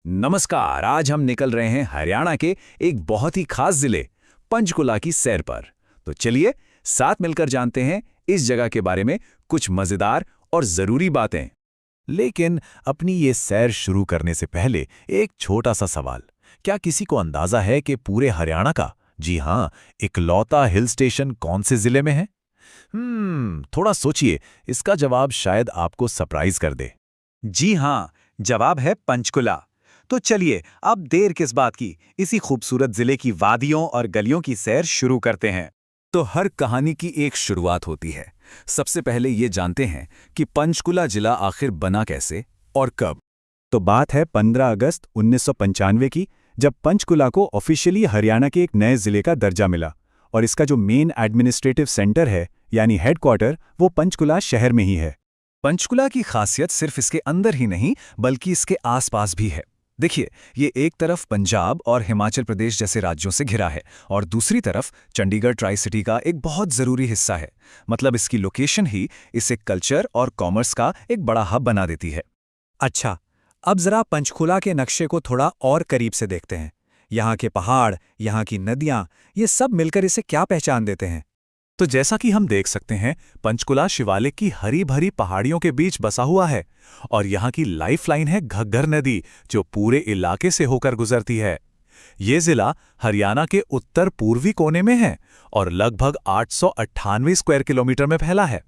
नमस्कार। आज हम निकल रहे हैं हरियाणा के एक बहुत ही खास जिले पंचकुला की सैर पर। तो चलिए साथ मिलकर जानते हैं इस जगह के बारे में कुछ मजेदार और जरूरी बातें। लेकिन अपनी ये सैर शुरू करने से पहले एक छोटा सा सवाल। क्या किसी को अंदाजा है कि पूरे हरियाणा का, जी हाँ, इकलौता हिल स्टेशन कौन से जिले में है? थोड़ा सोचिए, इसका जवाब शायद आपको सरप्राइज कर दे। जी हाँ, जवाब है पंचकुला। तो चलिए अब देर किस बात की, इसी खूबसूरत जिले की वादियों और गलियों की सैर शुरू करते हैं। तो हर कहानी की एक शुरुआत होती है। सबसे पहले ये जानते हैं कि पंचकुला जिला आखिर बना कैसे और कब। तो बात है 15 अगस्त 1995 की, जब पंचकुला को ऑफिशियली हरियाणा के एक नए जिले का दर्जा मिला। और इसका जो मेन एडमिनिस्ट्रेटिव सेंटर है, यानी हेडक्वार्टर, वो पंचकुला शहर में ही है। पंचकुला की खासियत सिर्फ इसके अंदर ही नहीं बल्कि इसके आसपास भी है। देखिए, ये एक तरफ पंजाब और हिमाचल प्रदेश जैसे राज्यों से घिरा है और दूसरी तरफ चंडीगढ़ ट्राई सिटी का एक बहुत ज़रूरी हिस्सा है। मतलब इसकी लोकेशन ही इसे कल्चर और कॉमर्स का एक बड़ा हब बना देती है। अच्छा, अब जरा पंचकुला के नक्शे को थोड़ा और करीब से देखते हैं। यहाँ के पहाड़, यहाँ की नदियाँ, ये सब मिलकर इसे क्या पहचान देते हैं? तो जैसा कि हम देख सकते हैं, पंचकुला शिवालिक की हरी भरी पहाड़ियों के बीच बसा हुआ है और यहाँ की लाइफलाइन है घग्गर नदी, जो पूरे इलाके से होकर गुजरती है। ये जिला हरियाणा के उत्तर पूर्वी कोने में है और लगभग 898 स्क्वायर किलोमीटर में फैला है।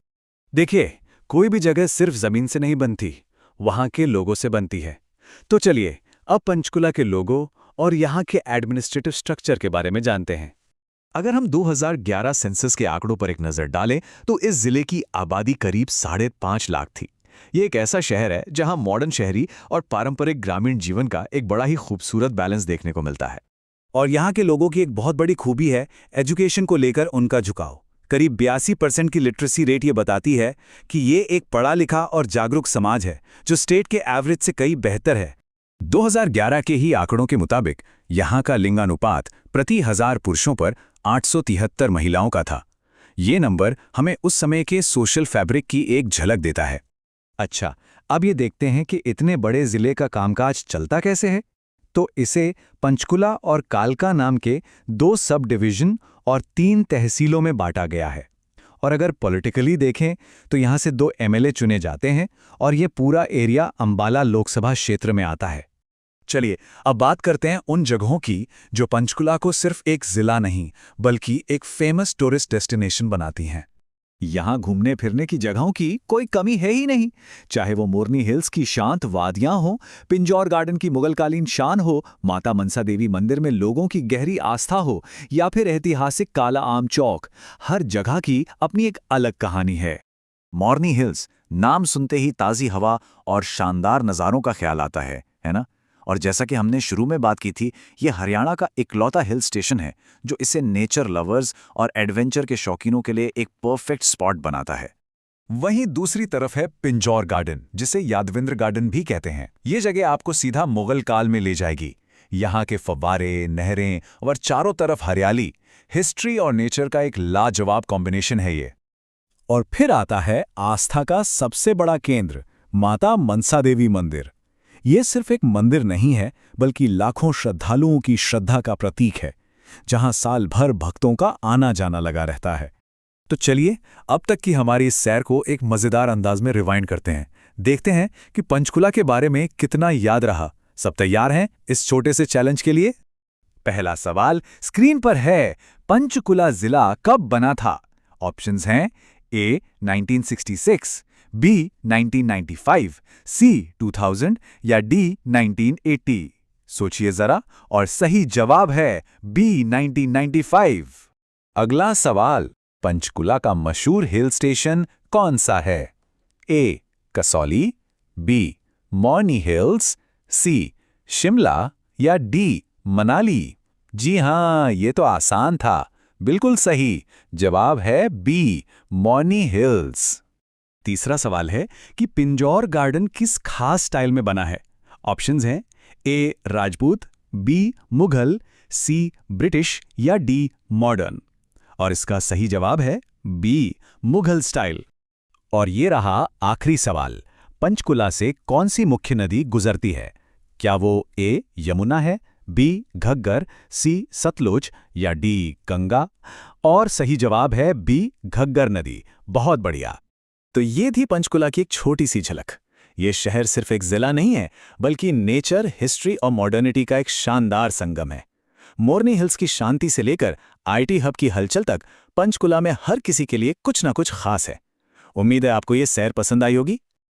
देखिए, कोई भी जगह सिर्फ जमीन से नहीं बनती, वहाँ के लोगों से बनती है। तो चलिए अब पंचकुला के लोगों और यहाँ के एडमिनिस्ट्रेटिव स्ट्रक्चर के बारे में जानते हैं। अगर हम 2011 सेंसस के आंकड़ों पर एक नज़र डालें तो इस जिले की आबादी करीब 5.5 लाख थी। ये एक ऐसा शहर है जहां मॉडर्न शहरी और पारंपरिक ग्रामीण जीवन का एक बड़ा ही खूबसूरत बैलेंस देखने को मिलता है। और यहाँ के लोगों की एक बहुत बड़ी खूबी है एजुकेशन को लेकर उनका झुकाव। करीब 82% की लिटरेसी रेट ये बताती है कि ये एक पढ़ा लिखा और जागरूक समाज है, जो स्टेट के एवरेज से कई बेहतर है। 2011 के ही आंकड़ों के मुताबिक यहाँ का लिंगानुपात प्रति 1000 पुरुषों पर 873 महिलाओं का था। ये नंबर हमें उस समय के सोशल फैब्रिक की एक झलक देता है। अच्छा, अब ये देखते हैं कि इतने बड़े जिले का कामकाज चलता कैसे है। तो इसे पंचकुला और कालका नाम के 2 सब डिवीजन और 3 तहसीलों में बांटा गया है। और अगर पॉलिटिकली देखें तो यहाँ से 2 एमएलए चुने जाते हैं और ये पूरा एरिया अंबाला लोकसभा क्षेत्र में आता है। चलिए अब बात करते हैं उन जगहों की जो पंचकुला को सिर्फ एक जिला नहीं बल्कि एक फेमस टूरिस्ट डेस्टिनेशन बनाती हैं। यहाँ घूमने फिरने की जगहों की कोई कमी है ही नहीं। चाहे वो मोरनी हिल्स की शांत वादियां हो, पिंजौर गार्डन की मुगलकालीन शान हो, माता मनसा देवी मंदिर में लोगों की गहरी आस्था हो, या फिर ऐतिहासिक काला आम चौक, हर जगह की अपनी एक अलग कहानी है। मोरनी हिल्स नाम सुनते ही ताज़ी हवा और शानदार नज़ारों का ख्याल आता है ना? और जैसा कि हमने शुरू में बात की थी, ये हरियाणा का इकलौता हिल स्टेशन है जो इसे नेचर लवर्स और एडवेंचर के शौकीनों के लिए एक परफेक्ट स्पॉट बनाता है। वहीं दूसरी तरफ है पिंजौर गार्डन, जिसे यादविंद्र गार्डन भी कहते हैं। ये जगह आपको सीधा मुगल काल में ले जाएगी। यहाँ के फव्वारे, नहरें और चारों तरफ हरियाली, हिस्ट्री और नेचर का एक लाजवाब कॉम्बिनेशन है ये। और फिर आता है आस्था का सबसे बड़ा केंद्र, माता मनसा देवी मंदिर। ये सिर्फ एक मंदिर नहीं है बल्कि लाखों श्रद्धालुओं की श्रद्धा का प्रतीक है, जहां साल भर भक्तों का आना जाना लगा रहता है। तो चलिए अब तक की हमारी इस सैर को एक मजेदार अंदाज में रिवाइंड करते हैं। देखते हैं कि पंचकुला के बारे में कितना याद रहा। सब तैयार हैं इस छोटे से चैलेंज के लिए? पहला सवाल स्क्रीन पर है। पंचकुला जिला कब बना था? ऑप्शंस हैं ए 1966, बी 1995, सी 2000 या डी 1980। सोचिए जरा, और सही जवाब है बी 1995। अगला सवाल, पंचकुला का मशहूर हिल स्टेशन कौन सा है? ए कसौली, बी मॉर्नी हिल्स, सी शिमला या डी मनाली। जी हाँ, ये तो आसान था। बिल्कुल सही जवाब है बी मॉर्नी हिल्स। तीसरा सवाल है कि पिंजौर गार्डन किस खास स्टाइल में बना है? ऑप्शंस हैं ए राजपूत, बी मुगल, सी ब्रिटिश या डी मॉडर्न। और इसका सही जवाब है बी मुगल स्टाइल। और ये रहा आखिरी सवाल, पंचकुला से कौन सी मुख्य नदी गुजरती है? क्या वो ए यमुना है, बी घग्गर, सी सतलुज या डी गंगा? और सही जवाब है बी घग्गर नदी। बहुत बढ़िया। तो ये थी पंचकुला की एक छोटी सी झलक। ये शहर सिर्फ एक जिला नहीं है, बल्कि नेचर, हिस्ट्री और मॉडर्निटी का एक शानदार संगम है। मोरनी हिल्स की शांति से लेकर आईटी हब की हलचल तक पंचकुला में हर किसी के लिए कुछ ना कुछ खास है। उम्मीद है आपको ये सैर पसंद आई होगी।